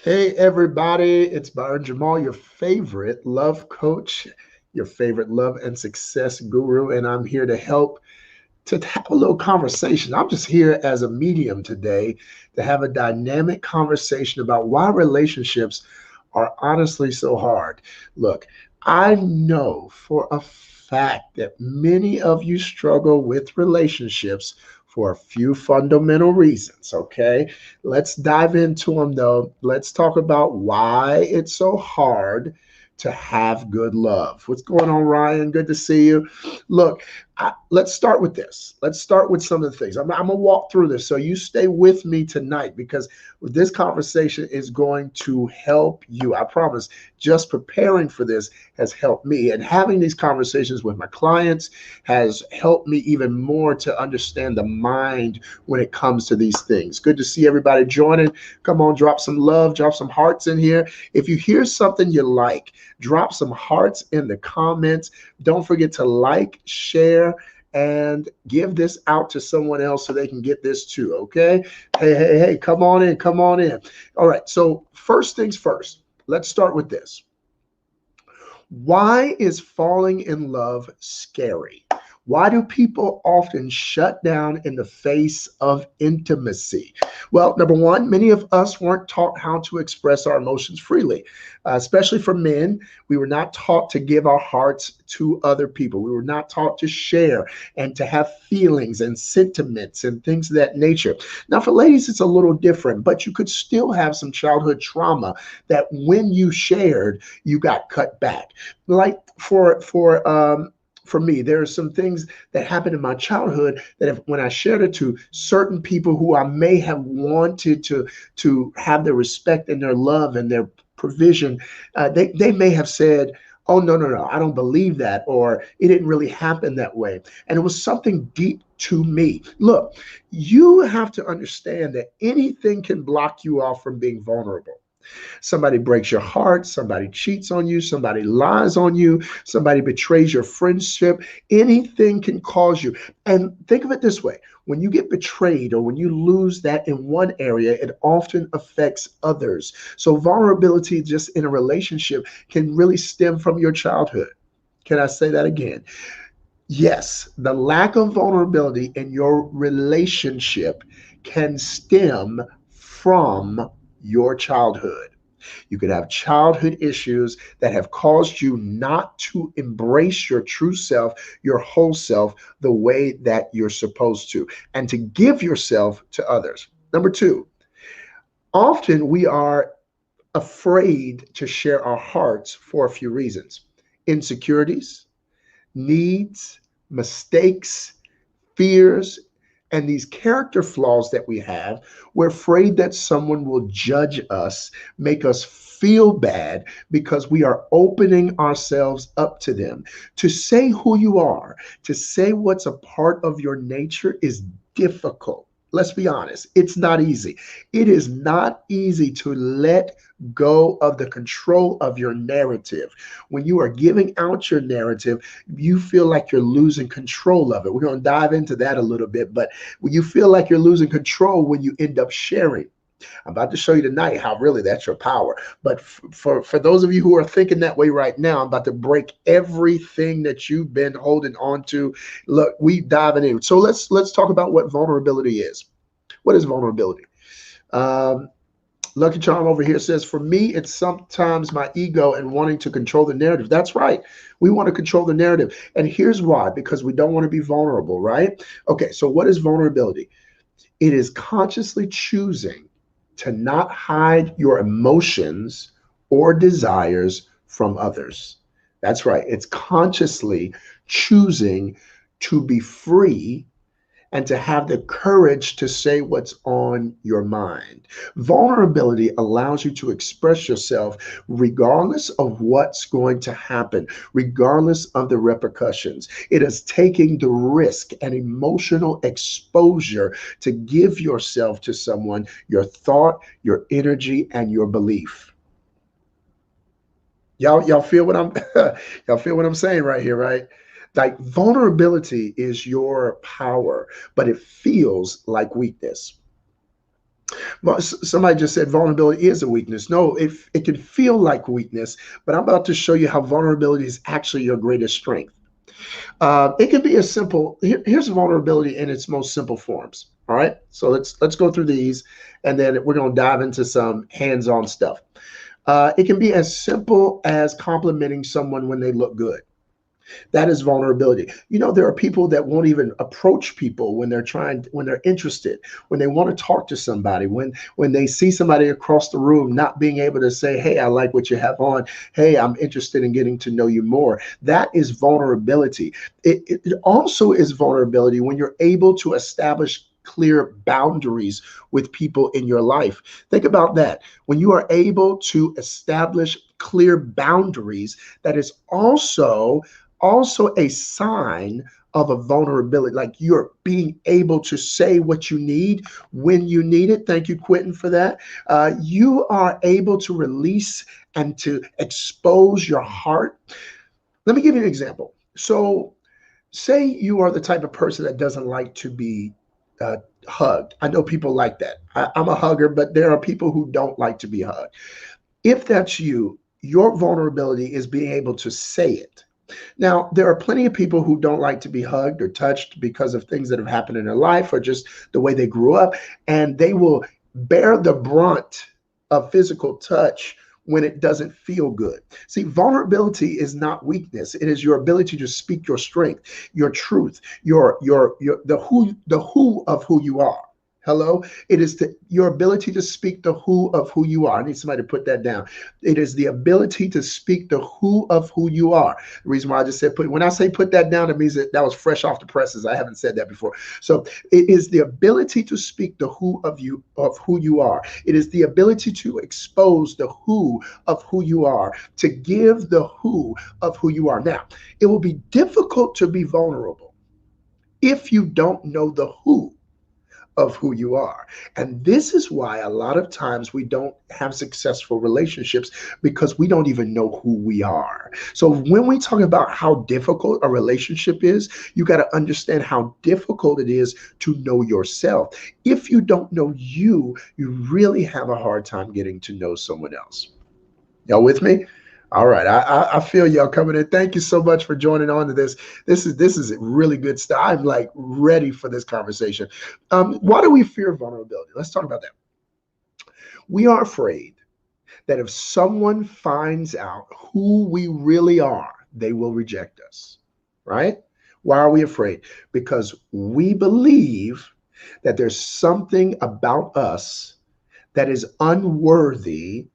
Hey, everybody, it's Byron Jamal, your favorite love coach, your favorite love and success guru, and I'm here to help to have a little conversation. I'm just here as a medium today to have a dynamic conversation about why relationships are honestly so hard. Look, I know for a fact that many of you struggle with relationships for a few fundamental reasons, okay? Let's dive into them though. Let's talk about why it's so hard to have good love. What's going on, Ryan? Good to see you. Look, let's start with this. Let's start with some of the things. I'm going to walk through this. So you stay with me tonight because this conversation is going to help you. I promise. Just preparing for this has helped me. And having these conversations with my clients has helped me even more to understand the mind when it comes to these things. Good to see everybody joining. Come on, drop some love, drop some hearts in here. If you hear something you like, drop some hearts in the comments. Don't forget to like, share, and give this out to someone else so they can get this too. Okay. Hey, come on in. Come on in. All right. So, first things first, let's start with this. Why is falling in love scary? Why do people often shut down in the face of intimacy? Well, number one, many of us weren't taught how to express our emotions freely, especially for men. We were not taught to give our hearts to other people. We were not taught to share and to have feelings and sentiments and things of that nature. Now, for ladies, it's a little different, but you could still have some childhood trauma that when you shared, you got cut back. Like for me, there are some things that happened in my childhood that when I shared it to certain people who I may have wanted to have their respect and their love and their provision, they may have said, "Oh, no, I don't believe that," or "It didn't really happen that way." And it was something deep to me. Look, you have to understand that anything can block you off from being vulnerable. Somebody breaks your heart, somebody cheats on you, somebody lies on you, somebody betrays your friendship. Anything can cause you. And think of it this way, when you get betrayed or when you lose that in one area, it often affects others. So, vulnerability just in a relationship can really stem from your childhood. Can I say that again? Yes, the lack of vulnerability in your relationship can stem from your childhood. You could have childhood issues that have caused you not to embrace your true self, your whole self, the way that you're supposed to, and to give yourself to others. Number two, often we are afraid to share our hearts for a few reasons: insecurities, needs, mistakes, fears, and these character flaws that we have. We're afraid that someone will judge us, make us feel bad because we are opening ourselves up to them. To say who you are, to say what's a part of your nature is difficult. Let's be honest, it's not easy. It is not easy to let go of the control of your narrative. When you are giving out your narrative, you feel like you're losing control of it. We're going to dive into that a little bit, but when you feel like you're losing control when you end up sharing. I'm about to show you tonight how really that's your power. But for those of you who are thinking that way right now, I'm about to break everything that you've been holding on to. Look, we diving in. So let's talk about what vulnerability is. What is vulnerability? Um, Lucky Charm over here says, for me, it's sometimes my ego and wanting to control the narrative. That's right. We want to control the narrative. And here's why, because we don't want to be vulnerable, right? Okay, so what is vulnerability? It is consciously choosing to not hide your emotions or desires from others. That's right. It's consciously choosing to be free and to have the courage to say what's on your mind. Vulnerability allows you to express yourself regardless of what's going to happen, regardless of the repercussions. It is taking the risk and emotional exposure to give yourself to someone, your thought, your energy, and your belief. Y'all feel what I'm y'all feel what I'm saying right here, right? Like vulnerability is your power, but it feels like weakness. Well, somebody just said vulnerability is a weakness. No, it can feel like weakness, but I'm about to show you how vulnerability is actually your greatest strength. It can be as simple. Here's vulnerability in its most simple forms. All right, so let's go through these, and then we're going to dive into some hands-on stuff. It can be as simple as complimenting someone when they look good. That is vulnerability. You know, there are people that won't even approach people when when they're interested, when they want to talk to somebody, when they see somebody across the room, not being able to say, hey, I like what you have on. Hey, I'm interested in getting to know you more. That is vulnerability. It also is vulnerability when you're able to establish clear boundaries with people in your life. Think about that. When you are able to establish clear boundaries, that is also a sign of a vulnerability, like you're being able to say what you need when you need it. Thank you, Quentin, for that. You are able to release and to expose your heart. Let me give you an example. So, say you are the type of person that doesn't like to be uh, hugged. I know people like that. I'm a hugger, but there are people who don't like to be hugged. If that's you, your vulnerability is being able to say it. Now, there are plenty of people who don't like to be hugged or touched because of things that have happened in their life or just the way they grew up, and they will bear the brunt of physical touch when it doesn't feel good. See, vulnerability is not weakness. It is your ability to speak your strength, your truth, your the who of who you are. Hello? It is your ability to speak the who of who you are. I need somebody to put that down. It is the ability to speak the who of who you are. The reason why I just said when I say put that down, it means that was fresh off the presses. I haven't said that before. So it is the ability to speak the who of who you are. It is the ability to expose the who of who you are, to give the who of who you are. Now, it will be difficult to be vulnerable if you don't know the who of who you are. And this is why a lot of times we don't have successful relationships, because we don't even know who we are. So when we talk about how difficult a relationship is, you got to understand how difficult it is to know yourself. If you don't know you, you really have a hard time getting to know someone else. Y'all with me? All right, I feel y'all coming in. Thank you so much for joining on to this. This is really good stuff. I'm like ready for this conversation. Why do we fear vulnerability? Let's talk about that. We are afraid that if someone finds out who we really are, they will reject us. Right? Why are we afraid? Because we believe that there's something about us that is unworthy,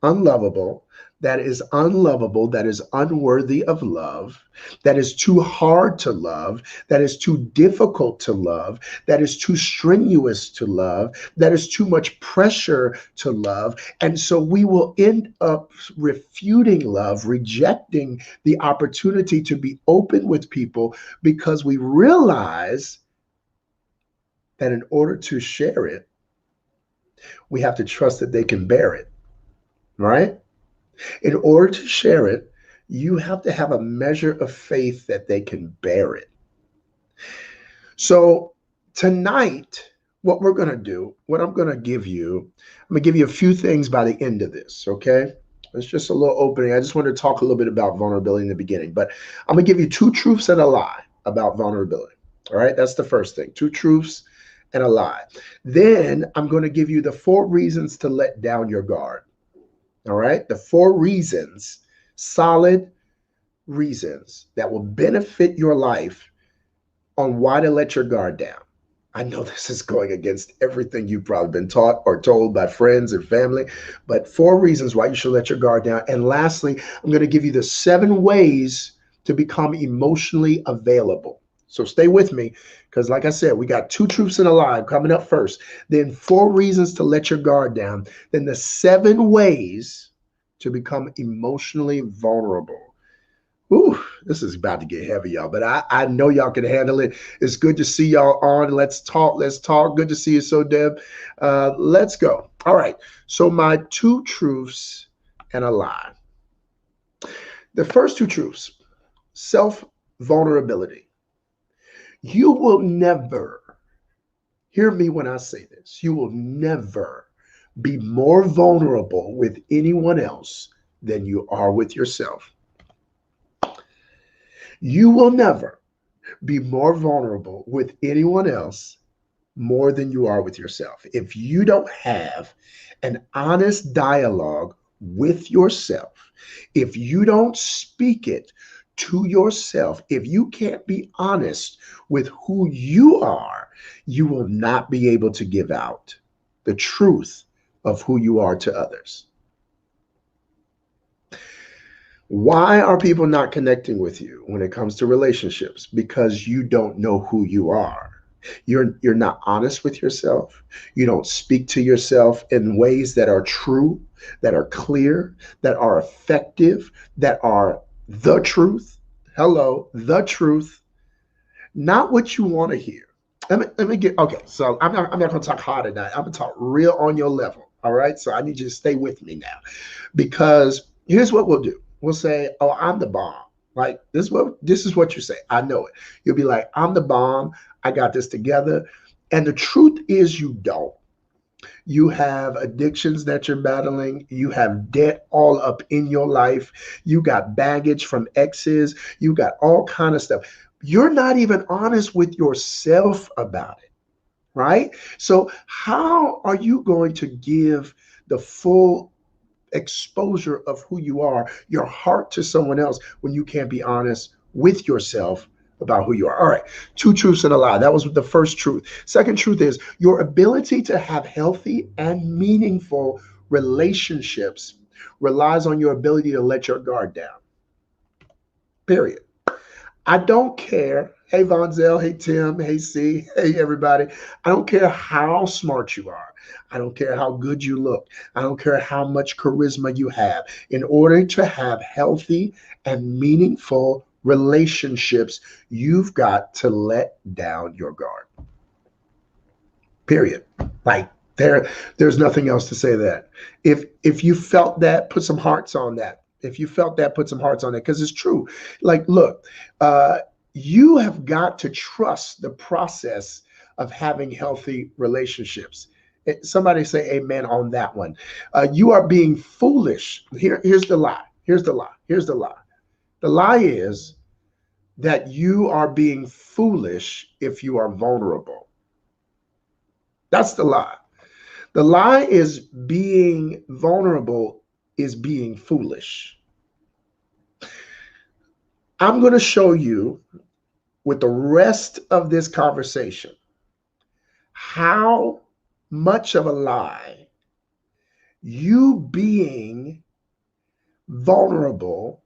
unlovable, that is unworthy of love, that is too hard to love, that is too difficult to love, that is too strenuous to love, that is too much pressure to love. And so we will end up refuting love, rejecting the opportunity to be open with people, because we realize that in order to share it, we have to trust that they can bear it, right? In order to share it, you have to have a measure of faith that they can bear it. So tonight, what we're going to do, what I'm going to give you, I'm going to give you a few things by the end of this, okay? It's just a little opening. I just want to talk a little bit about vulnerability in the beginning, but I'm going to give you two truths and a lie about vulnerability. All right, that's the first thing. Two truths and a lie. Then I'm going to give you the 4 reasons to let down your guard. All right, the 4 reasons, solid reasons that will benefit your life on why to let your guard down. I know this is going against everything you've probably been taught or told by friends and family, but 4 reasons why you should let your guard down. And lastly, I'm going to give you the 7 ways to become emotionally available. So stay with me, because like I said, we got 2 truths and a lie coming up first, then 4 reasons to let your guard down, then the 7 ways to become emotionally vulnerable. Ooh, this is about to get heavy, y'all, but I know y'all can handle it. It's good to see y'all on. Let's talk. Let's talk. Good to see you, so Deb. Let's go. All right. So my 2 truths and a lie. The first 2 truths: self vulnerability. You will never Hear me when I say this. You will never be more vulnerable with anyone else than you are with yourself. You will never be more vulnerable with anyone else more than you are with yourself. If you don't have an honest dialogue with yourself, if you don't speak it to yourself, if you can't be honest with who you are, you will not be able to give out the truth of who you are to others. Why are people not connecting with you when it comes to relationships? Because you don't know who you are. You're not honest with yourself. You don't speak to yourself in ways that are true, that are clear, that are effective, that are the truth. Hello, the truth, not what you want to hear. Let me get okay. So I'm not gonna talk hard tonight. I'm gonna talk real on your level. All right. So I need you to stay with me now. Because here's what we'll do. We'll say, "Oh, I'm the bomb." Like this is what you say. I know it. You'll be like, "I'm the bomb. I got this together." And the truth is you don't. You have addictions that you're battling. You have debt all up in your life. You got baggage from exes. You got all kind of stuff. You're not even honest with yourself about it, right? So how are you going to give the full exposure of who you are, your heart to someone else when you can't be honest with yourself about who you are? All right, two truths and a lie. That was the first truth. Second truth is your ability to have healthy and meaningful relationships relies on your ability to let your guard down. Period. I don't care. Hey, Vonzel. Hey, Tim. Hey, C. Hey, everybody. I don't care how smart you are. I don't care how good you look. I don't care how much charisma you have. In order to have healthy and meaningful relationships, you've got to let down your guard. Period. Like there's nothing else to say that. If you felt that, put some hearts on that. If you felt that, put some hearts on it because it's true. Like, look, you have got to trust the process of having healthy relationships. Somebody say amen on that one. You are being foolish. Here's the lie. Here's the lie. Here's the lie. The lie is that you are being foolish if you are vulnerable. That's the lie. The lie is being vulnerable is being foolish. I'm going to show you with the rest of this conversation how much of a lie you being vulnerable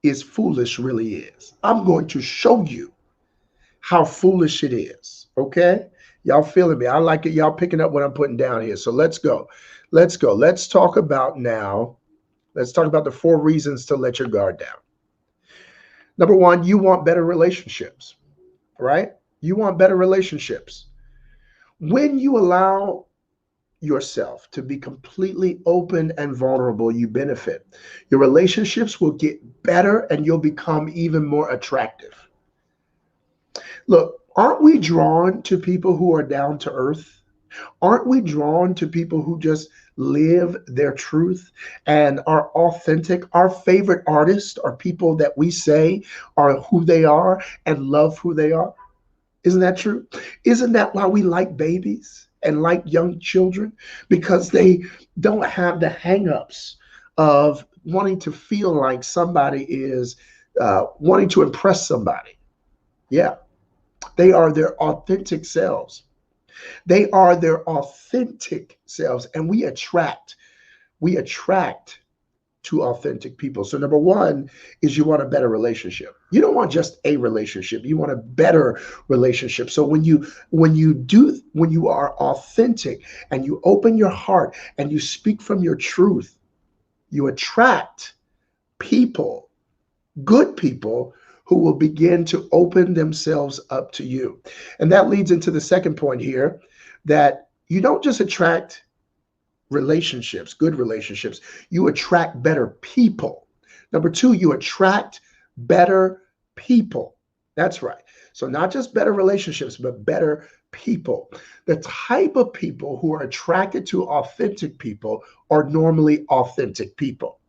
is foolish really is. I'm going to show you how foolish it is. Okay? Y'all feeling me? I like it. Y'all picking up what I'm putting down here. So let's go. Let's go. Let's talk about now. Let's talk about the 4 reasons to let your guard down. Number 1, you want better relationships, right? You want better relationships. When you allow yourself to be completely open and vulnerable, you benefit. Your relationships will get better and you'll become even more attractive. Look, aren't we drawn to people who are down to earth? Aren't we drawn to people who just live their truth and are authentic? Our favorite artists are people that we say are who they are and love who they are. Isn't that true? Isn't that why we like babies and like young children? Because they don't have the hangups of wanting to feel like somebody is wanting to impress somebody. Yeah, they are their authentic selves. They are their authentic selves, and we attract to authentic people. So number 1 is you want a better relationship. You don't want just a relationship. You want a better relationship. So when you are authentic and you open your heart and you speak from your truth, you attract people, good people who will begin to open themselves up to you. And that leads into the second point here, that you don't just attract relationships, good relationships, you attract better people. Number 2, you attract better people. That's right. So not just better relationships, but better people, the type of people who are attracted to authentic people are normally authentic people.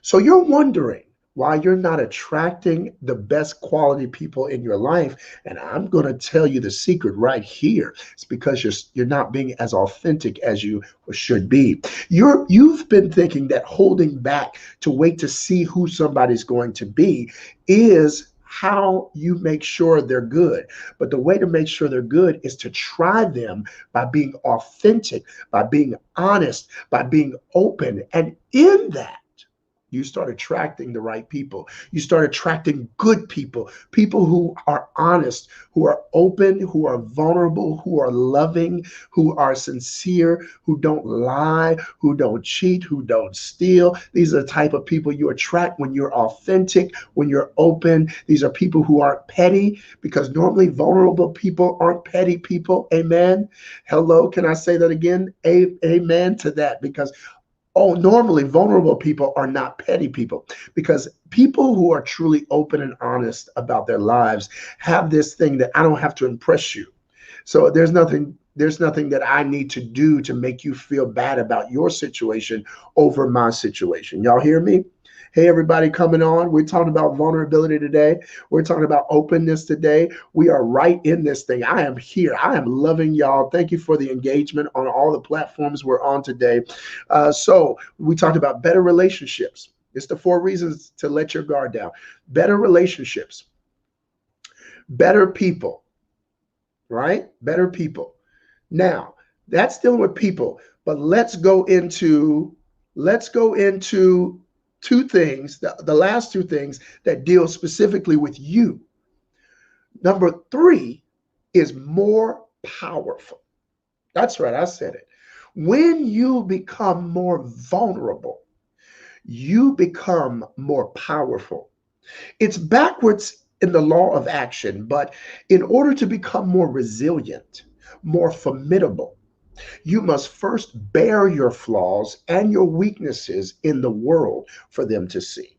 So you're wondering why you're not attracting the best quality people in your life. And I'm going to tell you the secret right here. It's because you're not being as authentic as you should be. You've been thinking that holding back to wait to see who somebody's going to be is how you make sure they're good. But the way to make sure they're good is to try them by being authentic, by being honest, by being open. And in that, you start attracting the right people. You start attracting good people, people who are honest, who are open, who are vulnerable, who are loving, who are sincere, who don't lie, who don't cheat, who don't steal. These are the type of people you attract when you're authentic, when you're open. These are people who aren't petty, because normally vulnerable people aren't petty people. Amen. Hello, can I say that again? Amen to that, because normally vulnerable people are not petty people, because people who are truly open and honest about their lives have this thing that I don't have to impress you. So there's nothing that I need to do to make you feel bad about your situation over my situation. Y'all hear me? Hey, everybody coming on. We're talking about vulnerability today. We're talking about openness today. We are right in this thing. I am here. I am loving y'all. Thank you for the engagement on all the platforms we're on today. So we talked about better relationships. It's the 4 reasons to let your guard down. Better relationships, better people, right? Better people. Now, that's dealing with people, but let's go into 2 things, the last 2 things that deal specifically with you. Number 3 is more powerful. That's right, I said it. When you become more vulnerable, you become more powerful. It's backwards in the law of action, but in order to become more resilient, more formidable, you must first bear your flaws and your weaknesses in the world for them to see.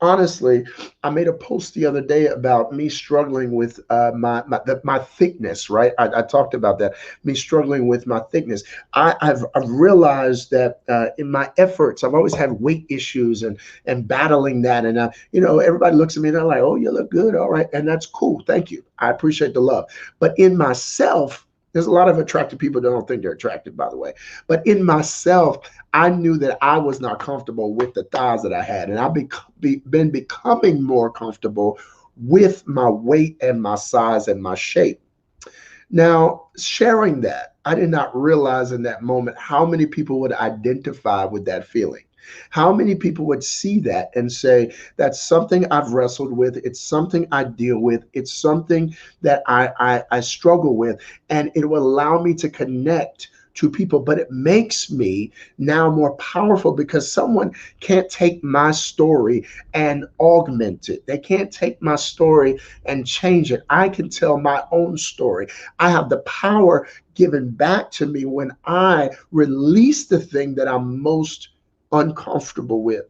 Honestly, I made a post the other day about me struggling with my thickness, right? I talked about that, me struggling with my thickness. I've realized that in my efforts, I've always had weight issues and battling that. And, everybody looks at me and they're like, oh, you look good. All right. And that's cool. Thank you. I appreciate the love. But in myself, there's a lot of attractive people that don't think they're attractive, by the way. But in myself, I knew that I was not comfortable with the thighs that I had. And I've been becoming more comfortable with my weight and my size and my shape. Now, sharing that, I did not realize in that moment how many people would identify with that feeling. How many people would see that and say, that's something I've wrestled with. It's something I deal with. It's something that I struggle with. And it will allow me to connect to people, but it makes me now more powerful, because someone can't take my story and augment it. They can't take my story and change it. I can tell my own story. I have the power given back to me when I release the thing that I'm most uncomfortable with.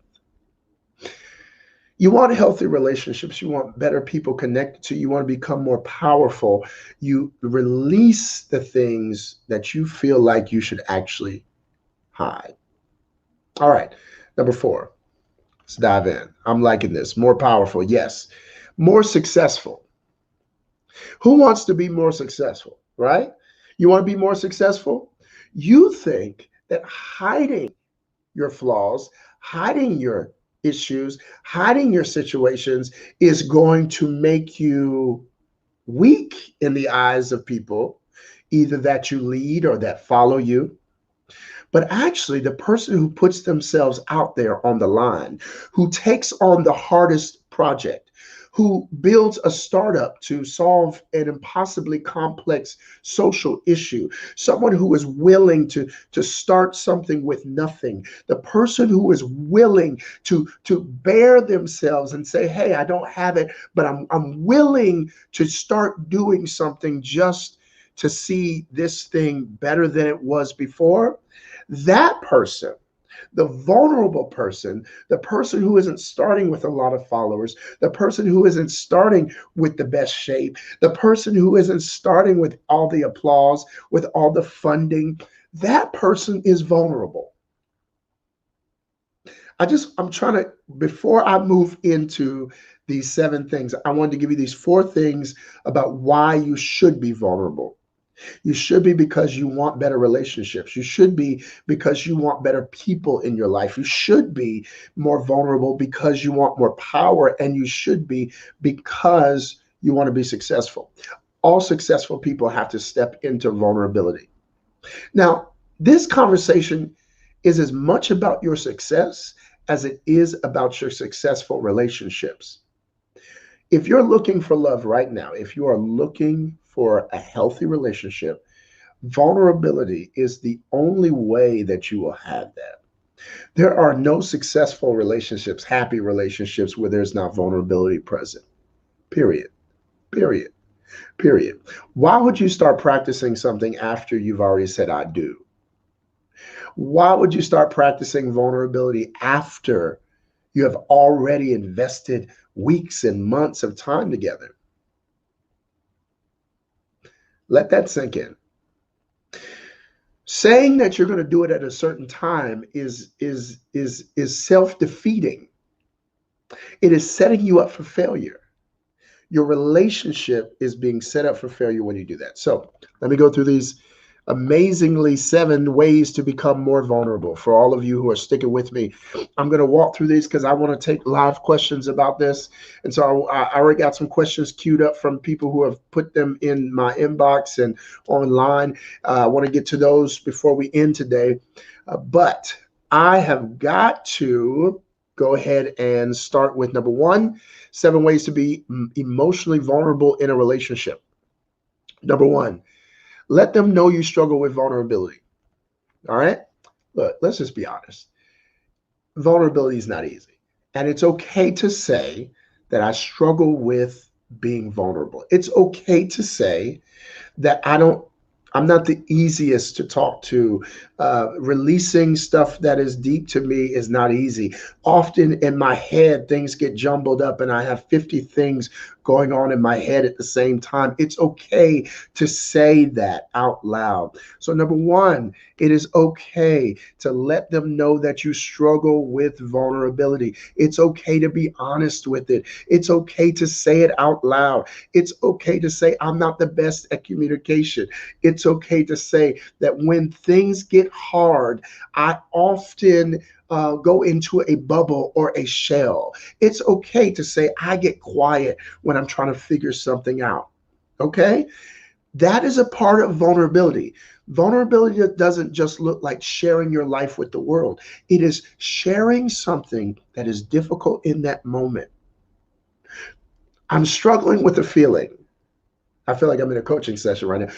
You want healthy relationships. You want better people connected to you. You want to become more powerful. You release the things that you feel like you should actually hide. All right. Number 4. Let's dive in. I'm liking this. More powerful. Yes. More successful. Who wants to be more successful, right? You want to be more successful? You think that hiding your flaws, hiding your issues, hiding your situations is going to make you weak in the eyes of people, either that you lead or that follow you. But actually, the person who puts themselves out there on the line, who takes on the hardest project, who builds a startup to solve an impossibly complex social issue, someone who is willing to start something with nothing, the person who is willing to bear themselves and say, hey, I don't have it, but I'm willing to start doing something just to see this thing better than it was before. That person The vulnerable person, the person who isn't starting with a lot of followers, the person who isn't starting with the best shape, the person who isn't starting with all the applause, with all the funding, that person is vulnerable. I'm trying to, before I move into these 7 things, I wanted to give you these 4 things about why you should be vulnerable. You should be because you want better relationships. You should be because you want better people in your life. You should be more vulnerable because you want more power. And you should be because you want to be successful. All successful people have to step into vulnerability. Now, this conversation is as much about your success as it is about your successful relationships. If you're looking for love right now, if you are looking for a healthy relationship, vulnerability is the only way that you will have that. There are no successful relationships, happy relationships where there's not vulnerability present. Period. Period. Period. Why would you start practicing something after you've already said I do? Why would you start practicing vulnerability after you have already invested weeks and months of time together? Let that sink in. Saying that you're going to do it at a certain time is self-defeating. It is setting you up for failure. Your relationship is being set up for failure when you do that. So let me go through these amazingly 7 ways to become more vulnerable. For all of you who are sticking with me, I'm going to walk through these because I want to take live questions about this. And so I already got some questions queued up from people who have put them in my inbox and online. I want to get to those before we end today. But I have got to go ahead and start with number 1, 7 ways to be emotionally vulnerable in a relationship. Number 1, let them know you struggle with vulnerability. All right? Look, let's just be honest. Vulnerability is not easy. And it's okay to say that I struggle with being vulnerable. It's okay to say that I'm not the easiest to talk to. Releasing stuff that is deep to me is not easy. Often in my head, things get jumbled up and I have 50 things going on in my head at the same time. It's okay to say that out loud. So, number 1, it is okay to let them know that you struggle with vulnerability. It's okay to be honest with it. It's okay to say it out loud. It's okay to say, I'm not the best at communication. It's okay to say that when things get hard, I often go into a bubble or a shell. It's okay to say I get quiet when I'm trying to figure something out. Okay? That is a part of vulnerability. Vulnerability doesn't just look like sharing your life with the world. It is sharing something that is difficult in that moment. I'm struggling with a feeling. I feel like I'm in a coaching session right now.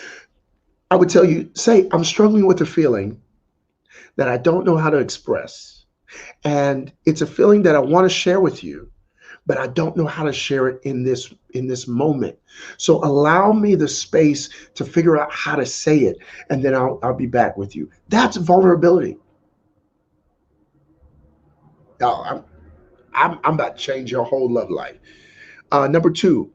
I would tell you, say, I'm struggling with a feeling that I don't know how to express. And it's a feeling that I want to share with you, but I don't know how to share it in this moment. So allow me the space to figure out how to say it, and then I'll be back with you. That's vulnerability. Oh, I'm about to change your whole love life. Number 2,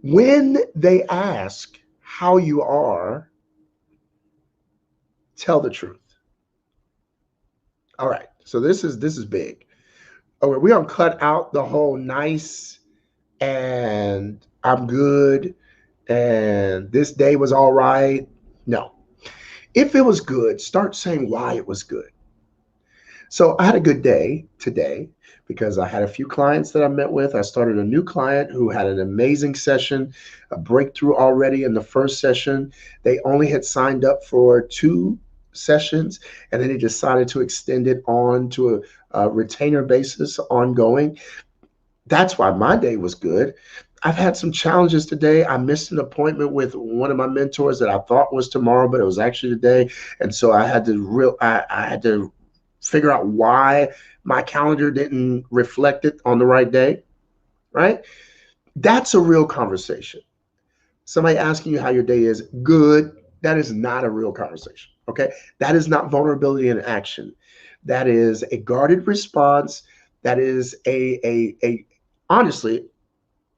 when they ask how you are, tell the truth. All right. So this is big. Okay, we're gonna cut out the whole nice and I'm good and this day was all right. No. If it was good, start saying why it was good. So I had a good day today because I had a few clients that I met with. I started a new client who had an amazing session, a breakthrough already in the first session. They only had signed up for 2 sessions and then they decided to extend it on to a retainer basis ongoing. That's why my day was good. I've had some challenges today. I missed an appointment with one of my mentors that I thought was tomorrow, but it was actually today. And so I had to figure out why my calendar didn't reflect it on the right day, right? That's a real conversation. Somebody asking you how your day is, good. That is not a real conversation. Okay. That is not vulnerability in action. That is a guarded response. That is a honestly,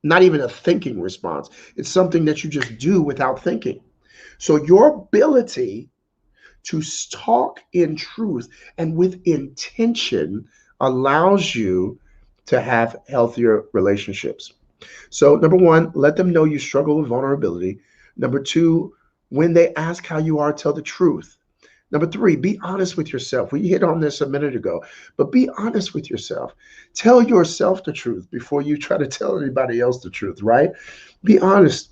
not even a thinking response. It's something that you just do without thinking. So your ability to talk in truth and with intention allows you to have healthier relationships. So, number one, let them know you struggle with vulnerability. Number two, when they ask how you are, tell the truth. Number three, be honest with yourself. We hit on this a minute ago, but be honest with yourself. Tell yourself the truth before you try to tell anybody else the truth, right? Be honest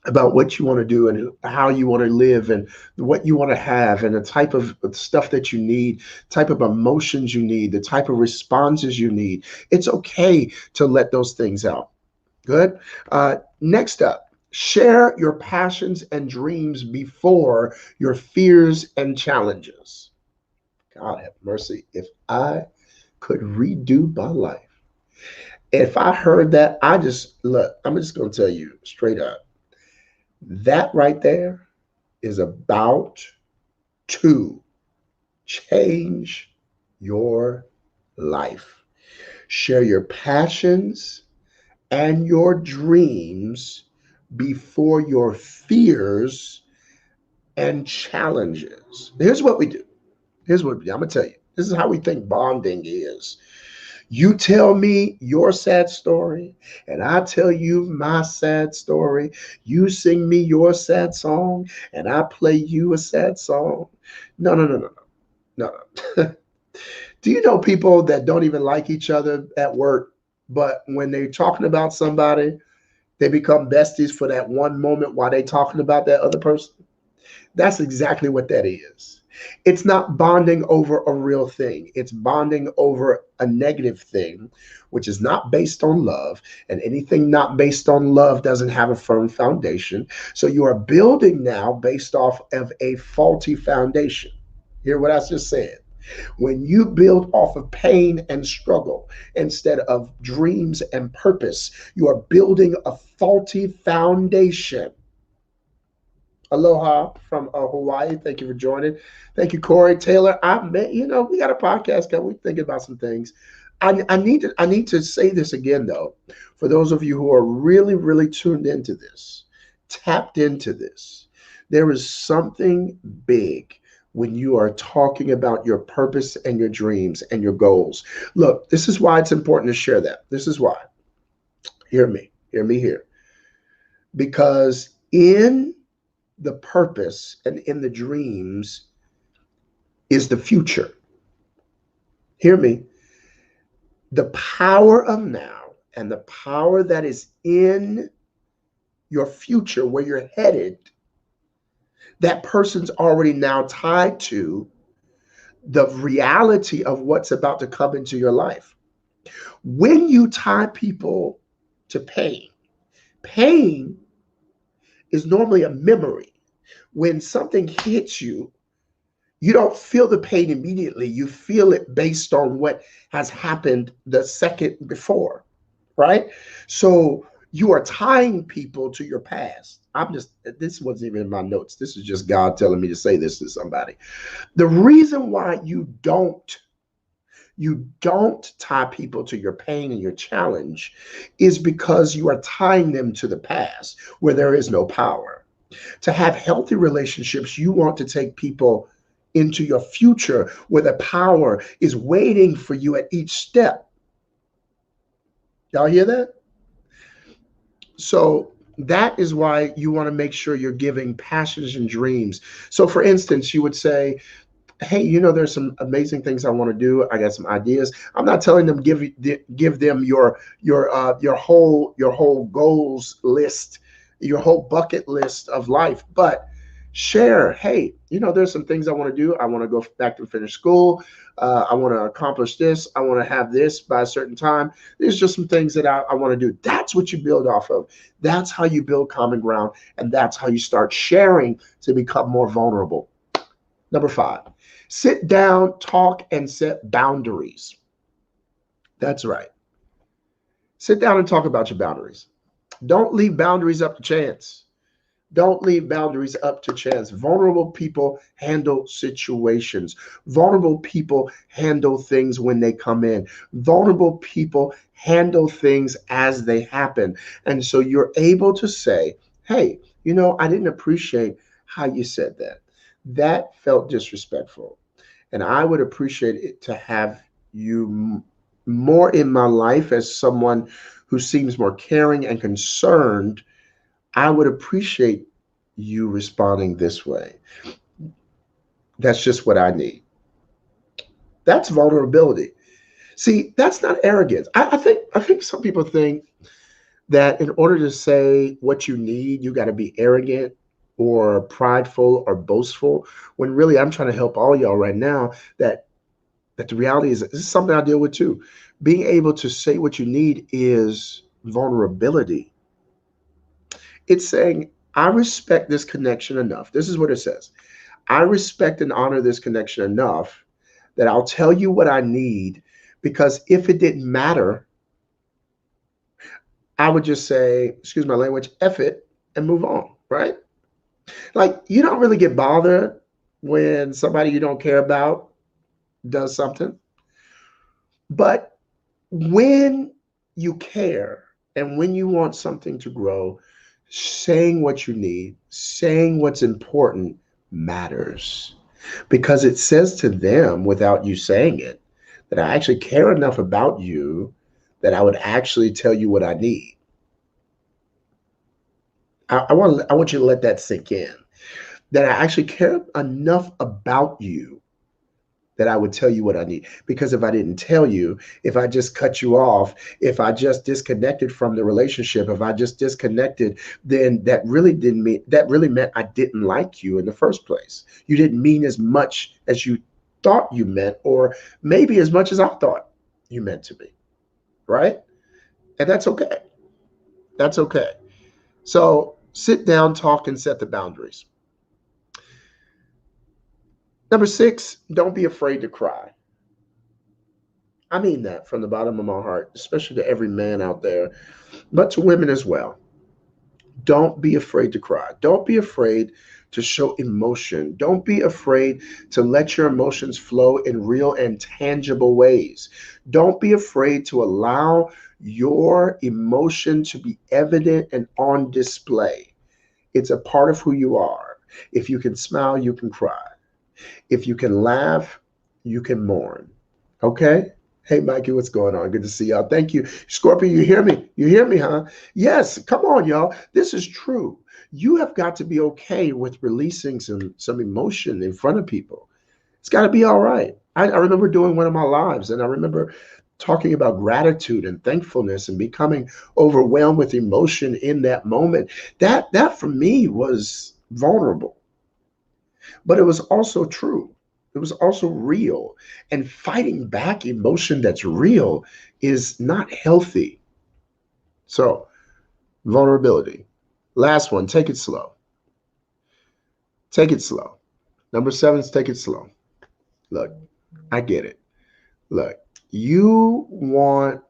about what you want to do and how you want to live and what you want to have and the type of stuff that you need, type of emotions you need, the type of responses you need. It's okay to let those things out. Good. Next up, share your passions and dreams before your fears and challenges. God have mercy. If I could redo my life, if I heard that, I just look, I'm just going to tell you straight up that right there is about to change your life. Share your passions and your dreams before your fears and challenges. Here's what we do. Here's what we do. I'm going to tell you. This is how we think bonding is. You tell me your sad story, and I tell you my sad story. You sing me your sad song, and I play you a sad song. No, no, no, no, no, no. Do you know people that don't even like each other at work, but when they're talking about somebody, they become besties for that one moment while they're talking about that other person? That's exactly what that is. It's not bonding over a real thing. It's bonding over a negative thing, which is not based on love. And anything not based on love doesn't have a firm foundation. So you are building now based off of a faulty foundation. Hear what I just said? When you build off of pain and struggle instead of dreams and purpose, you are building a faulty foundation. Aloha from Hawaii. Thank you for joining. Thank you, Corey Taylor. I met, we got a podcast coming. We're thinking about some things. I need to say this again though, for those of you who are really, really tuned into this, tapped into this. There is something big when you are talking about your purpose and your dreams and your goals. Look, this is why it's important to share that. This is why. Hear me here. Because in the purpose and in the dreams is the future. Hear me. The power of now and the power that is in your future, where you're headed, that person's already now tied to the reality of what's about to come into your life. When you tie people to pain, pain is normally a memory. When something hits you, you don't feel the pain immediately. You feel it based on what has happened the second before, right? So you are tying people to your past. This wasn't even in my notes. This is just God telling me to say this to somebody. The reason why you don't tie people to your pain and your challenge is because you are tying them to the past where there is no power. To have healthy relationships, you want to take people into your future where the power is waiting for you at each step. Y'all hear that? So that is why you want to make sure you're giving passions and dreams. So for instance, you would say, hey, there's some amazing things I want to do. I got some ideas. I'm not telling them give them your whole goals list, your whole bucket list of life, but share, hey, there's some things I want to do. I want to go back to finish school. I want to accomplish this. I want to have this by a certain time. There's just some things that I want to do. That's what you build off of. That's how you build common ground. And that's how you start sharing to become more vulnerable. Number 5, sit down, talk, and set boundaries. That's right. Sit down and talk about your boundaries. Don't leave boundaries up to chance. Don't leave boundaries up to chance. Vulnerable people handle situations. Vulnerable people handle things when they come in. Vulnerable people handle things as they happen. And so you're able to say, hey, I didn't appreciate how you said that. That felt disrespectful. And I would appreciate it to have you more in my life as someone who seems more caring and concerned. I would appreciate you responding this way. That's just what I need. That's vulnerability. See, that's not arrogance. I think some people think that in order to say what you need, you got to be arrogant or prideful or boastful. When really, I'm trying to help all y'all right now that the reality is, this is something I deal with too. Being able to say what you need is vulnerability. It's saying, I respect this connection enough. This is what it says. I respect and honor this connection enough that I'll tell you what I need, because if it didn't matter, I would just say, excuse my language, F it and move on, right? Like, you don't really get bothered when somebody you don't care about does something. But when you care and when you want something to grow, saying what you need, saying what's important matters, because it says to them without you saying it that I actually care enough about you that I would actually tell you what I need. I want you to let that sink in. That I actually care enough about you that I would tell you what I need. Because if I didn't tell you, if I just cut you off, if I just disconnected from the relationship, if I just disconnected, then that really meant I didn't like you in the first place. You didn't mean as much as you thought you meant, or maybe as much as I thought you meant to be. Right? And that's okay. That's okay. So sit down, talk, and set the boundaries. Number 6, don't be afraid to cry. I mean that from the bottom of my heart, especially to every man out there, but to women as well. Don't be afraid to cry. Don't be afraid to show emotion. Don't be afraid to let your emotions flow in real and tangible ways. Don't be afraid to allow your emotion to be evident and on display. It's a part of who you are. If you can smile, you can cry. If you can laugh, you can mourn. Okay? Hey, Mikey, what's going on? Good to see y'all. Thank you. Scorpio, you hear me? You hear me, huh? Yes, come on, y'all. This is true. You have got to be okay with releasing some emotion in front of people. It's got to be all right. I remember doing one of my lives, and I remember talking about gratitude and thankfulness and becoming overwhelmed with emotion in that moment. That for me was vulnerable, but it was also true. It was also real. And fighting back emotion that's real is not healthy. So, vulnerability. Last one, take it slow. Take it slow. Number 7 is take it slow. Look, I get it. Look, you want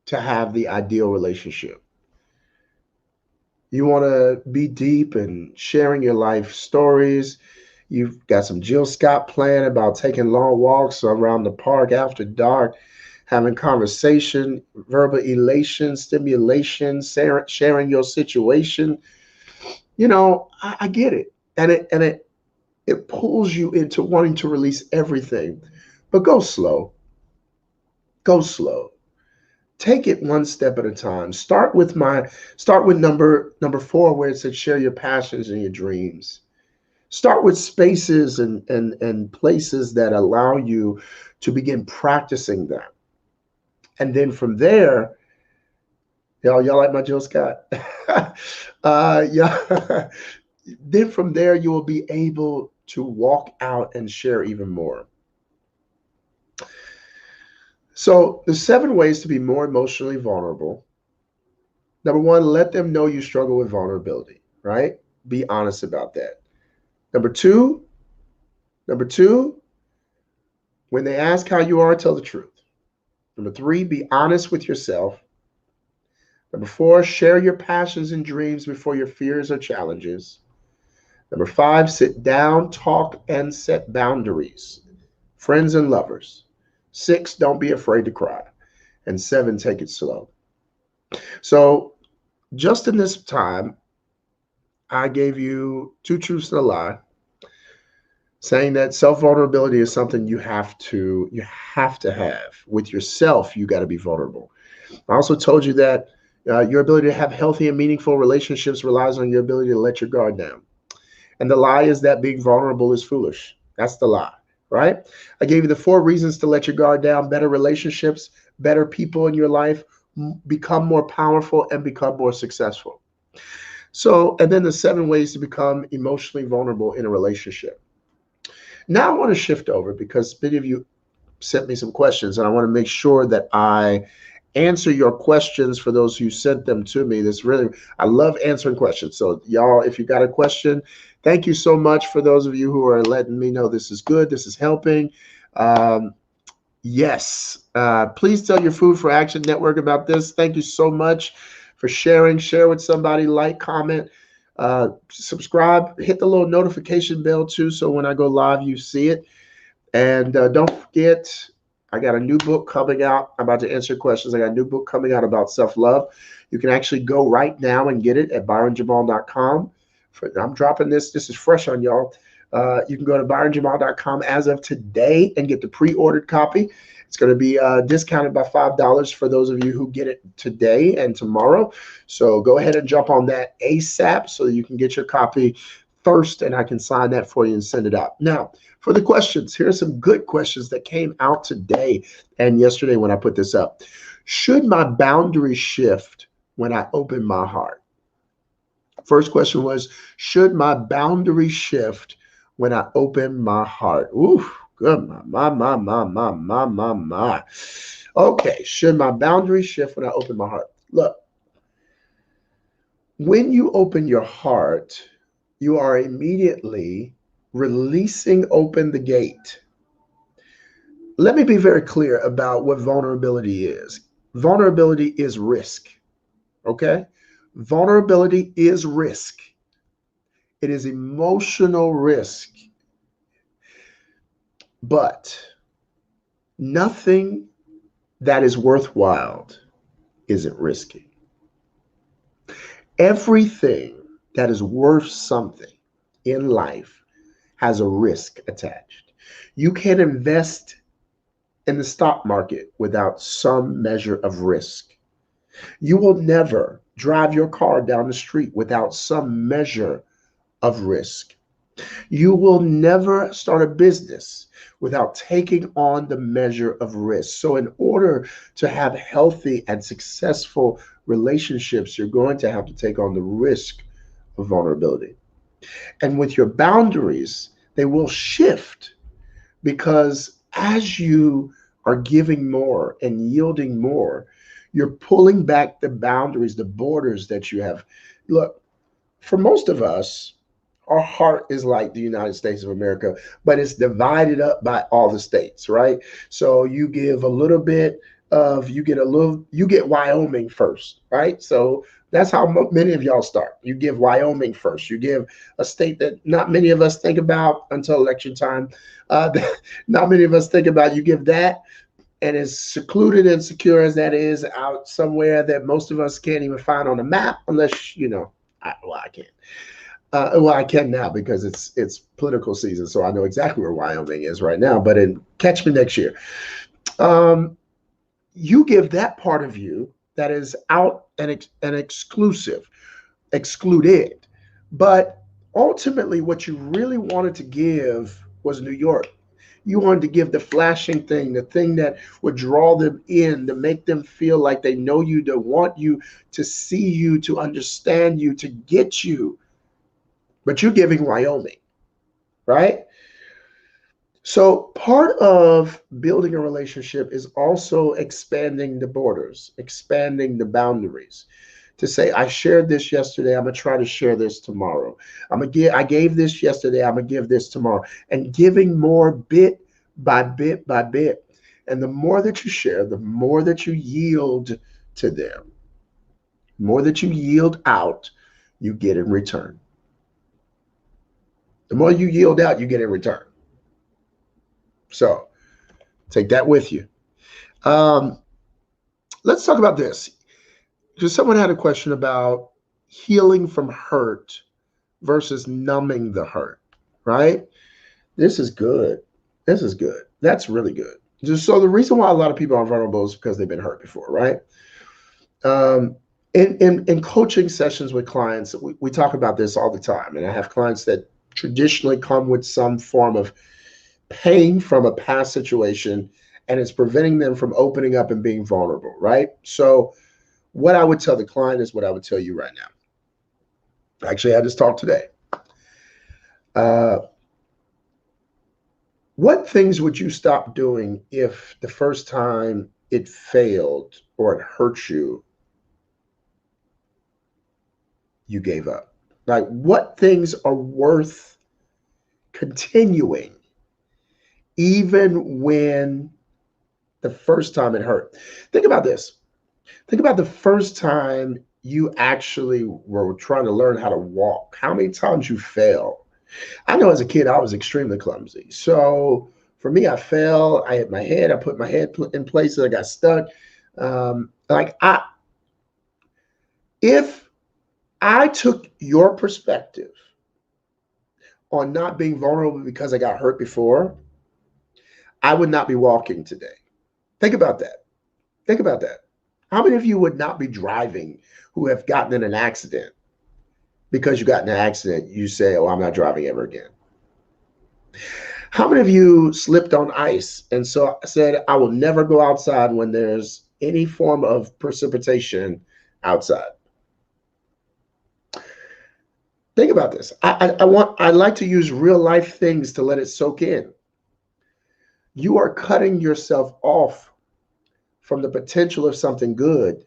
to have the ideal relationship. You want to be deep and sharing your life stories. You've got some Jill Scott plan about taking long walks around the park after dark, having conversation, verbal elation, stimulation, sharing your situation. I get it. And it pulls you into wanting to release everything. But go slow. Go slow. Take it one step at a time. Start with number 4, where it said share your passions and your dreams. Start with spaces and places that allow you to begin practicing that. And then from there, y'all like my Jill Scott? Yeah. Then from there, you will be able to walk out and share even more. So the 7 ways to be more emotionally vulnerable. Number 1, let them know you struggle with vulnerability, right? Be honest about that. Number 2, when they ask how you are, tell the truth. Number 3, be honest with yourself. Number 4, share your passions and dreams before your fears or challenges. Number 5, sit down, talk, and set boundaries. Friends and lovers. 6, don't be afraid to cry. And 7, take it slow. So, just in this time, I gave you 2 truths and a lie, saying that self-vulnerability is something you have to have. With yourself, you got to be vulnerable. I also told you that your ability to have healthy and meaningful relationships relies on your ability to let your guard down. And the lie is that being vulnerable is foolish. That's the lie, right? I gave you the 4 reasons to let your guard down: better relationships, better people in your life, become more powerful, and become more successful. So, and then the 7 ways to become emotionally vulnerable in a relationship. Now I want to shift over because many of you sent me some questions, and I want to make sure that I answer your questions for those who sent them to me. This really, I love answering questions. So, y'all, if you got a question, thank you so much for those of you who are letting me know this is good, this is helping. Um, yes, please tell your Food for Action Network about this. Thank you so much for sharing. Share with somebody, like, comment, subscribe, hit the little notification bell too, so when I go live, you see it. And don't forget, I got a new book coming out. I'm about to answer questions. I got a new book coming out about self-love. You can actually go right now and get it at byronjamal.com. I'm dropping this. This is fresh on y'all. You can go to byronjamal.com as of today and get the pre-ordered copy. It's going to be discounted by $5 for those of you who get it today and tomorrow. So go ahead and jump on that ASAP so you can get your copy first, and I can sign that for you and send it out. Now, for the questions, here are some good questions that came out today and yesterday when I put this up. Should my boundaries shift when I open my heart? First question was, should my boundaries shift when I open my heart? Ooh, good. My. Okay, should my boundaries shift when I open my heart? Look, when you open your heart, you are immediately releasing open the gate. Let me be very clear about what vulnerability is. Vulnerability is risk, okay? Vulnerability is risk. It is emotional risk. But nothing that is worthwhile isn't risky. Everything that is worth something in life has a risk attached. You can't invest in the stock market without some measure of risk. You will never drive your car down the street without some measure of risk. You will never start a business without taking on the measure of risk. So, in order to have healthy and successful relationships, you're going to have to take on the risk of vulnerability. And with your boundaries, they will shift because as you are giving more and yielding more, you're pulling back the boundaries, the borders that you have. Look, for most of us, our heart is like the United States of America, but it's divided up by all the states, right? So you give a little bit of, you get Wyoming first, right? So that's how many of y'all start. You give Wyoming first. You give a state that not many of us think about until election time. Uh, Not many of us think about. You give that, and as secluded and secure as that is, out somewhere that most of us can't even find on a map, unless I can't. Well, I can now because it's political season, so I know exactly where Wyoming is right now. But catch me next year. Um, you give that part of you that is out and excluded. But ultimately, what you really wanted to give was New York. You wanted to give the flashing thing, the thing that would draw them in, to make them feel like they know you, to want you, to see you, to understand you, to get you. But you're giving Wyoming, right? So part of building a relationship is also expanding the borders, expanding the boundaries. To say, I shared this yesterday, I'm gonna try to share this tomorrow. I gave this yesterday, I'm gonna give this tomorrow. And giving more bit by bit by bit. And the more that you share, the more that you yield to them. The more that you yield out, you get in return. The more you yield out, you get in return. So take that with you. Um, let's talk about this. Because someone had a question about healing from hurt versus numbing the hurt, right? This is good. This is good. That's really good. Just so the reason why a lot of people are vulnerable is because they've been hurt before, right? Um, in coaching sessions with clients, we talk about this all the time. And I have clients that traditionally come with some form of pain from a past situation, and it's preventing them from opening up and being vulnerable, right? So, what I would tell the client is what I would tell you right now. Actually, I just talked today. Uh, what things would you stop doing if the first time it failed or it hurt you, you gave up? Like, what things are worth continuing even when the first time it hurt? Think about this. Think about the first time you actually were trying to learn how to walk. How many times you fell? I know as a kid, I was extremely clumsy. So for me, I fell, I hit my head, I put my head in places, I got stuck. Like if I took your perspective on not being vulnerable because I got hurt before, I would not be walking today. Think about that. Think about that. How many of you would not be driving who have gotten in an accident? Because you got in an accident, you say, "Oh, I'm not driving ever again." How many of you slipped on ice and so said, "I will never go outside when there's any form of precipitation outside"? Think about this. I like to use real life things to let it soak in. You are cutting yourself off from the potential of something good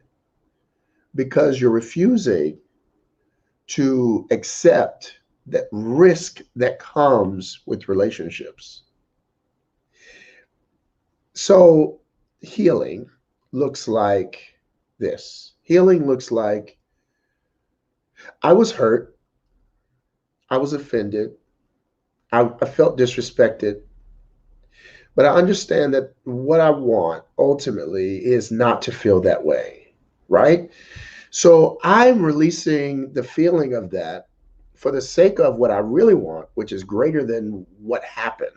because you're refusing to accept that risk that comes with relationships. So healing looks like this. Healing looks like I was hurt, I was offended, I felt disrespected, but I understand that what I want ultimately is not to feel that way, right? So I'm releasing the feeling of that for the sake of what I really want, which is greater than what happened.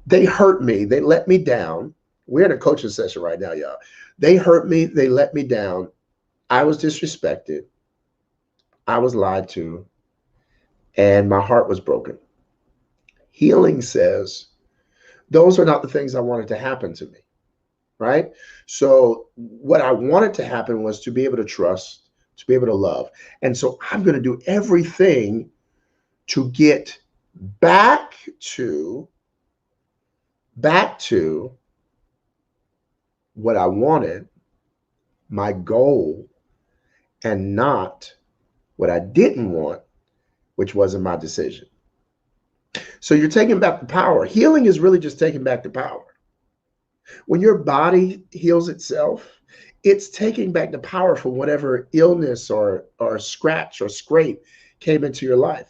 They hurt me, they let me down. We're in a coaching session right now, y'all. They hurt me, they let me down. I was disrespected, I was lied to, and my heart was broken. Healing says, those are not the things I wanted to happen to me, right? So, what I wanted to happen was to be able to trust, to be able to love. And so, I'm going to do everything to get back to back to what I wanted, my goal, and not what I didn't want, which wasn't my decision. So you're taking back the power. Healing is really just taking back the power. When your body heals itself, it's taking back the power from whatever illness or scratch or scrape came into your life.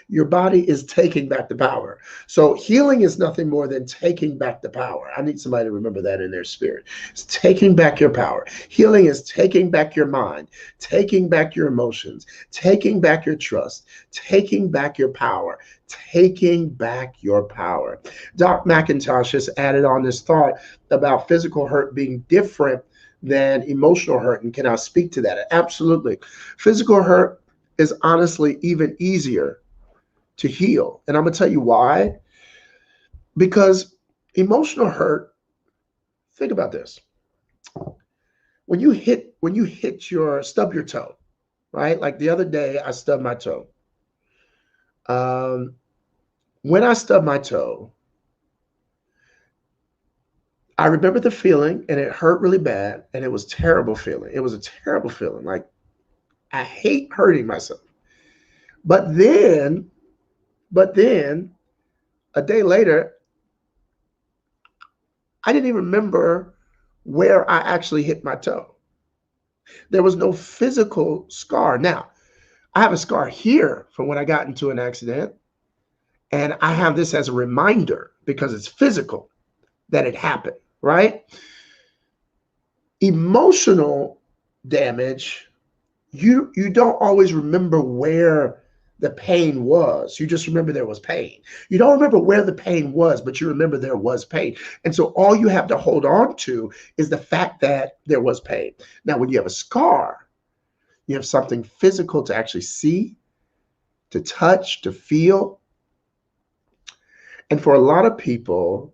Your body is taking back the power. So healing is nothing more than taking back the power. I need somebody to remember that in their spirit. It's taking back your power. Healing is taking back your mind, taking back your emotions, taking back your trust, taking back your power, taking back your power. Doc McIntosh has added on this thought about physical hurt being different than emotional hurt. And can I speak to that? Absolutely. Physical hurt is honestly even easier to heal. And I'm going to tell you why. Because emotional hurt, think about this. When you hit your stub your toe, right? Like the other day, I stubbed my toe. Um, when I stubbed my toe, I remember the feeling and it hurt really bad and it was terrible feeling. It was a terrible feeling. Like I hate hurting myself. But then, but then a day later, I didn't even remember where I actually hit my toe. There was no physical scar. Now, I have a scar here from when I got into an accident, and I have this as a reminder because it's physical that it happened, right? Emotional damage, you don't always remember where the pain was. You just remember there was pain. You don't remember where the pain was, but you remember there was pain. And so all you have to hold on to is the fact that there was pain. Now, when you have a scar, you have something physical to actually see, to touch, to feel. And for a lot of people,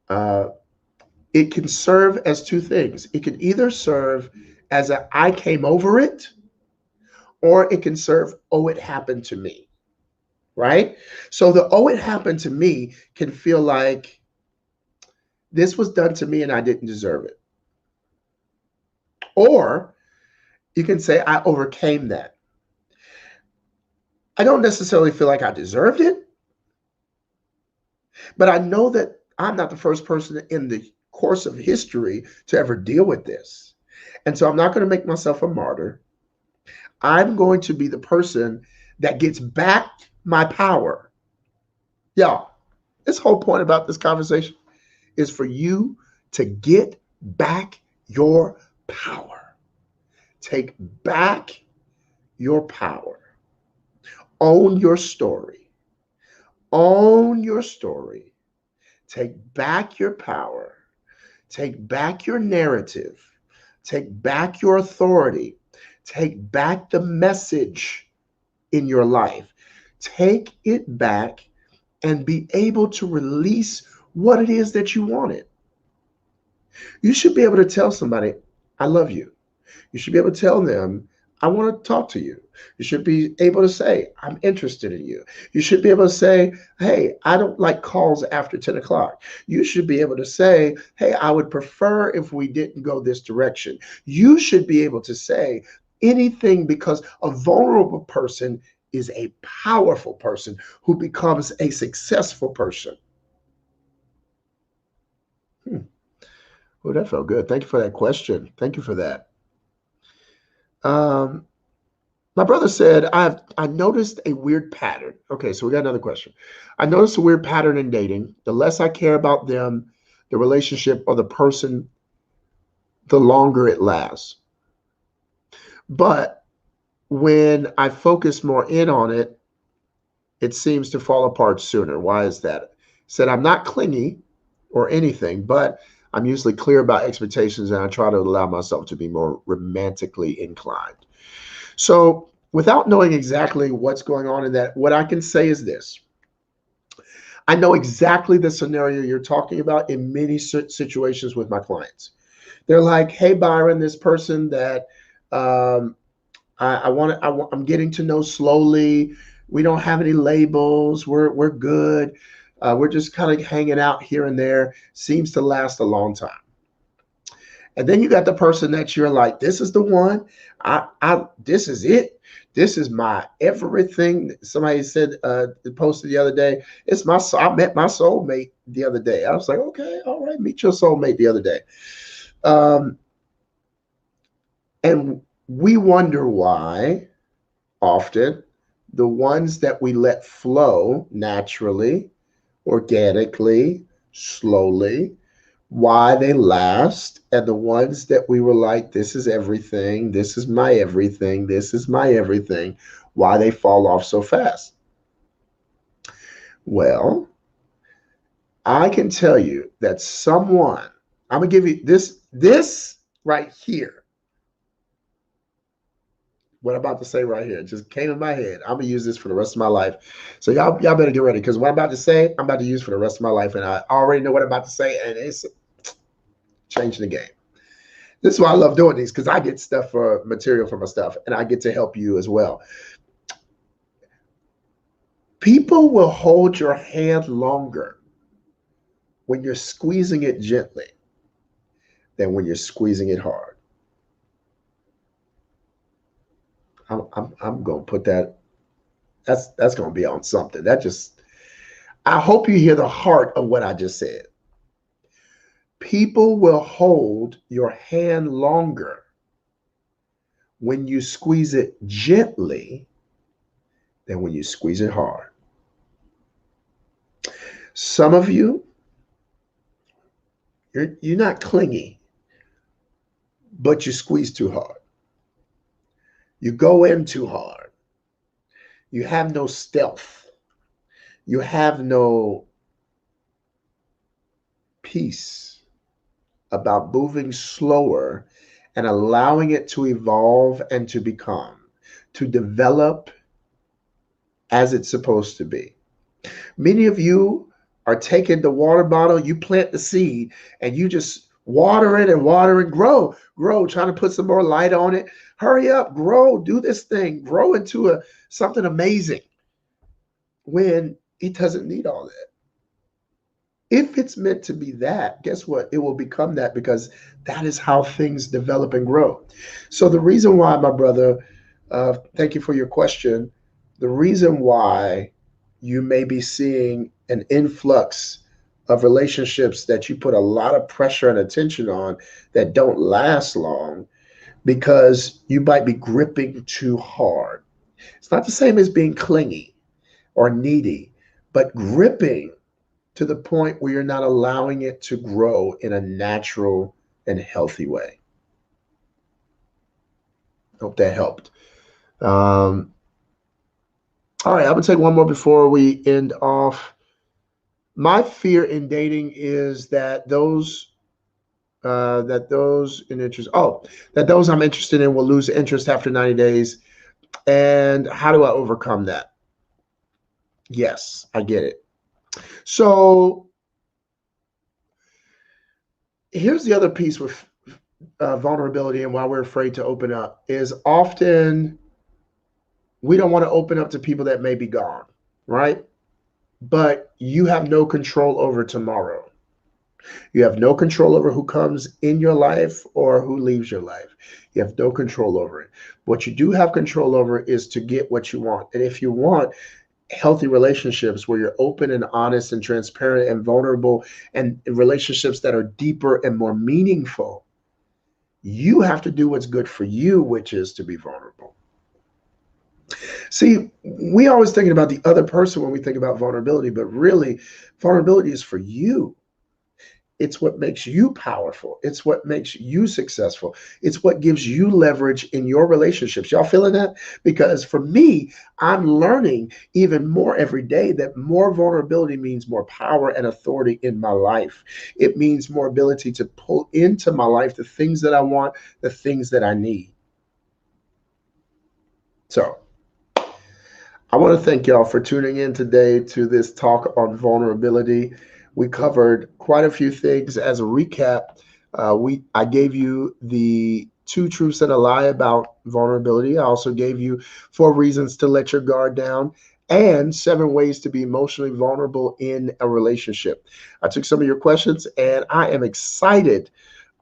uh, it can serve as two things. It can either serve as a I came over it, or it can serve, oh, it happened to me, right? So the oh, it happened to me can feel like this was done to me and I didn't deserve it. Or you can say, I overcame that. I don't necessarily feel like I deserved it, but I know that I'm not the first person in the course of history to ever deal with this. And so I'm not going to make myself a martyr. I'm going to be the person that gets back my power. Y'all, this whole point about this conversation is for you to get back your power. Take back your power. Own your story. Own your story. Take back your power. Take back your narrative. Take back your authority. Take back the message in your life. Take it back and be able to release what it is that you wanted. You should be able to tell somebody, I love you. You should be able to tell them, I want to talk to you. You should be able to say, I'm interested in you. You should be able to say, hey, I don't like calls after 10 o'clock. You should be able to say, hey, I would prefer if we didn't go this direction. You should be able to say anything because a vulnerable person is a powerful person who becomes a successful person. Oh, that felt good. Thank you for that question. Thank you for that. Um, my brother said, I noticed a weird pattern. Okay, so we got another question. I noticed a weird pattern in dating. The less I care about them, the relationship, or the person, the longer it lasts. But when I focus more in on it, it seems to fall apart sooner. Why is that? Said I'm not clingy or anything, but I'm usually clear about expectations and I try to allow myself to be more romantically inclined. So, without knowing exactly what's going on in that, what I can say is this. I know exactly the scenario you're talking about in many situations with my clients. They're like, "Hey, Byron, this person that um, I'm getting to know slowly. We don't have any labels. We're good. We're just kind of hanging out here and there. Seems to last a long time." And then you got the person that you're like, this is the one. This is it. This is my everything. Somebody said, posted the other day, I met my soulmate the other day. I was like, okay, all right, meet your soulmate the other day. And we wonder why often the ones that we let flow naturally, organically, slowly, why they last, and the ones that we were like, this is everything, this is my everything, this is my everything, why they fall off so fast. Well, I can tell you that someone, I'm gonna give you this right here. What I'm about to say right here, it just came in my head. I'm gonna use this for the rest of my life. So y'all better get ready because what I'm about to say, I'm about to use for the rest of my life, and I already know what I'm about to say, and it's changing the game. This is why I love doing these because I get stuff for material for my stuff and I get to help you as well. People will hold your hand longer when you're squeezing it gently than when you're squeezing it hard. I'm going to put that, that's going to be on something. I hope you hear the heart of what I just said. People will hold your hand longer when you squeeze it gently than when you squeeze it hard. Some of you, you're not clingy, but you squeeze too hard. You go in too hard. You have no stealth. You have no peace about moving slower and allowing it to evolve and to become, to develop as it's supposed to be. Many of you are taking the water bottle, you plant the seed, and you just water it and water and grow, trying to put some more light on it. Hurry up, grow, do this thing, grow into something amazing when it doesn't need all that. If it's meant to be that, guess what? It will become that because that is how things develop and grow. So the reason why, my brother, thank you for your question. The reason why you may be seeing an influx of relationships that you put a lot of pressure and attention on that don't last long because you might be gripping too hard. It's not the same as being clingy or needy, but gripping to the point where you're not allowing it to grow in a natural and healthy way. Hope that helped. All right, I'm gonna take one more before we end off. My fear in dating is that those I'm interested in will lose interest after 90 days. And how do I overcome that? Yes, I get it. So here's the other piece with vulnerability and why we're afraid to open up is often we don't want to open up to people that may be gone, right? But you have no control over tomorrow. You have no control over who comes in your life or who leaves your life. You have no control over it. What you do have control over is to get what you want. And if you want healthy relationships where you're open and honest and transparent and vulnerable and relationships that are deeper and more meaningful, you have to do what's good for you, which is to be vulnerable. See, we always thinking about the other person when we think about vulnerability, but really vulnerability is for you. It's what makes you powerful. It's what makes you successful. It's what gives you leverage in your relationships. Y'all feeling that? Because for me, I'm learning even more every day that more vulnerability means more power and authority in my life. It means more ability to pull into my life the things that I want, the things that I need. So, I want to thank y'all for tuning in today to this talk on vulnerability. We covered quite a few things. As a recap, I gave you the 2 truths and a lie about vulnerability. I also gave you 4 reasons to let your guard down and 7 ways to be emotionally vulnerable in a relationship. I took some of your questions and I am excited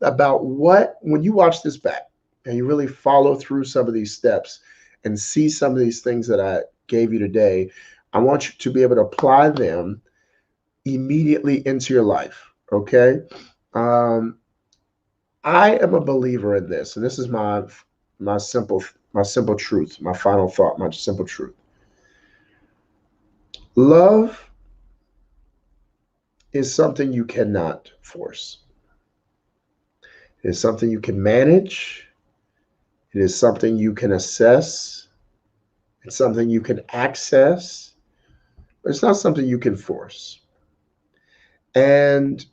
about when you watch this back and you really follow through some of these steps and see some of these things that I gave you today, I want you to be able to apply them immediately into your life. Okay. I am a believer in this, and this is my simple truth, my final thought, my simple truth. Love is something you cannot force. It is something you can manage. It is something you can assess. It's something you can access, but it's not something you can force. And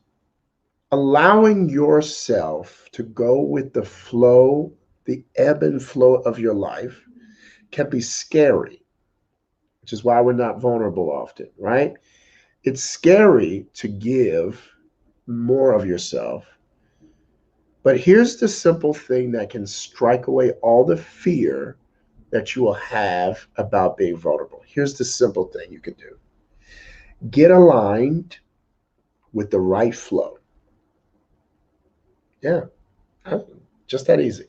allowing yourself to go with the flow, the ebb and flow of your life can be scary, which is why we're not vulnerable often, right? It's scary to give more of yourself. But here's the simple thing that can strike away all the fear that you will have about being vulnerable. Here's the simple thing you can do. Get aligned with the right flow. Yeah, just that easy.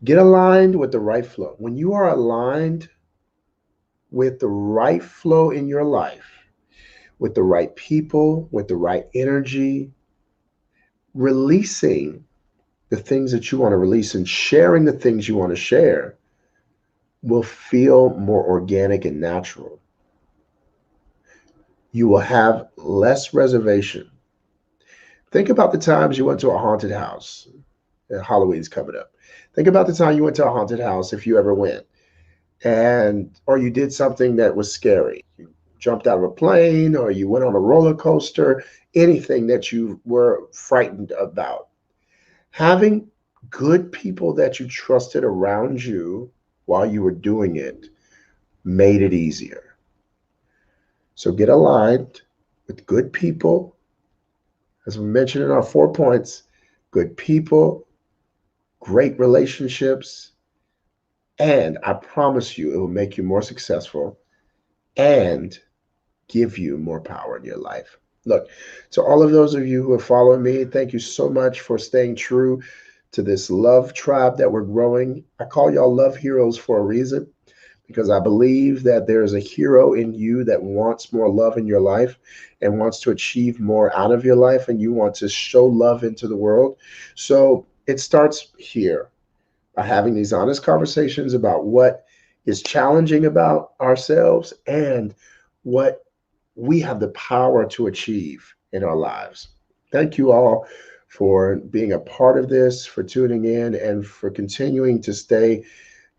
Get aligned with the right flow. When you are aligned with the right flow in your life, with the right people, with the right energy, releasing the things that you want to release and sharing the things you want to share will feel more organic and natural. You will have less reservation. Think about the times you went to a haunted house. Halloween's coming up. Think about the time you went to a haunted house, if you ever went, and or you did something that was scary. You jumped out of a plane, or you went on a roller coaster, anything that you were frightened about. Having good people that you trusted around you while you were doing it made it easier. So get aligned with good people. As we mentioned in our 4 points, good people, great relationships, and I promise you it will make you more successful and give you more power in your life. Look, to all of those of you who are following me, thank you so much for staying true to this love tribe that we're growing. I call y'all love heroes for a reason because I believe that there's a hero in you that wants more love in your life and wants to achieve more out of your life, and you want to show love into the world. So it starts here by having these honest conversations about what is challenging about ourselves and what we have the power to achieve in our lives. Thank you all for being a part of this, for tuning in, and for continuing to stay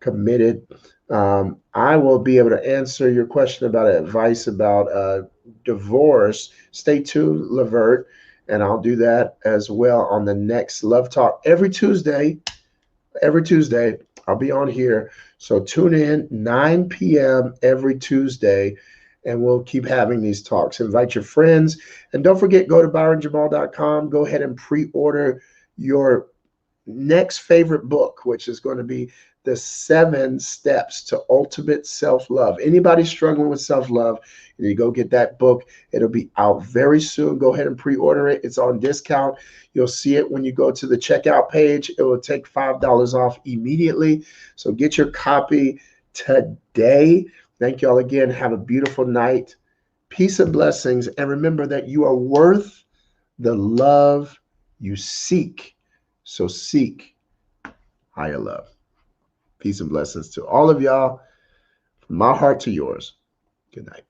committed. I will be able to answer your question about advice about divorce. Stay tuned, Lavert, and I'll do that as well on the next Love Talk every Tuesday. Every Tuesday, I'll be on here. So tune in 9 p.m. every Tuesday, and we'll keep having these talks. Invite your friends. And don't forget, go to byronjamal.com. Go ahead and pre-order your next favorite book, which is going to be the 7 Steps to Ultimate Self-Love. Anybody struggling with self-love, you go get that book. It'll be out very soon. Go ahead and pre-order it. It's on discount. You'll see it when you go to the checkout page. It will take $5 off immediately. So get your copy today. Thank you all again. Have a beautiful night. Peace and blessings. And remember that you are worth the love you seek. So seek higher love. Peace and blessings to all of y'all. From my heart to yours. Good night.